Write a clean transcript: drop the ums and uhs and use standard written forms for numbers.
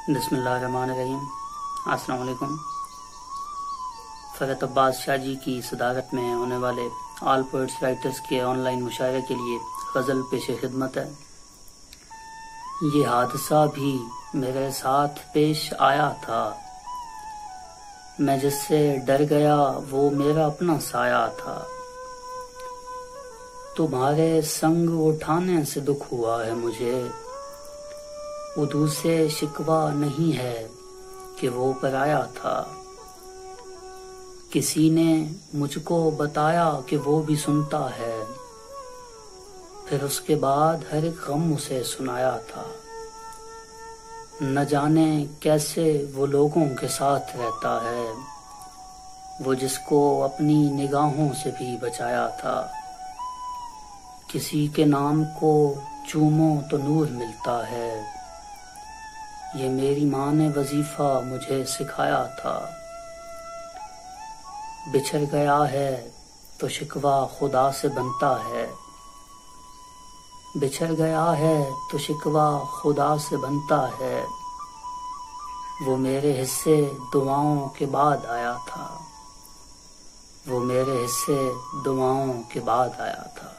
بسم اللہ الرحمن الرحیم۔ السلام علیکم۔ فرحت عباس شاہ جی کی صدارت میں ہونے والے آل پوئٹس رائٹرز کے آن لائن مشاعرے کے لیے غزل پیش خدمت ہے۔ یہ حادثہ بھی میرے ساتھ پیش آیا تھا، میں جس سے ڈر گیا وہ میرا اپنا سایہ تھا۔ تمہارے سنگ اٹھانے سے دکھ ہوا ہے مجھے، ادو سے شکوہ نہیں ہے کہ وہ پرایا تھا۔ کسی نے مجھ کو بتایا کہ وہ بھی سنتا ہے، پھر اس کے بعد ہر ایک غم اسے سنایا تھا۔ نہ جانے کیسے وہ لوگوں کے ساتھ رہتا ہے، وہ جس کو اپنی نگاہوں سے بھی بچایا تھا۔ کسی کے نام کو چومو تو نور ملتا ہے، یہ میری ماں نے وظیفہ مجھے سکھایا تھا۔ بچھڑ گیا ہے تو شکوہ خدا سے بنتا ہے، بچھڑ گیا ہے تو شکوہ خدا سے بنتا ہے۔ وہ میرے حصے دعاؤں کے بعد آیا تھا، وہ میرے حصے دعاؤں کے بعد آیا تھا۔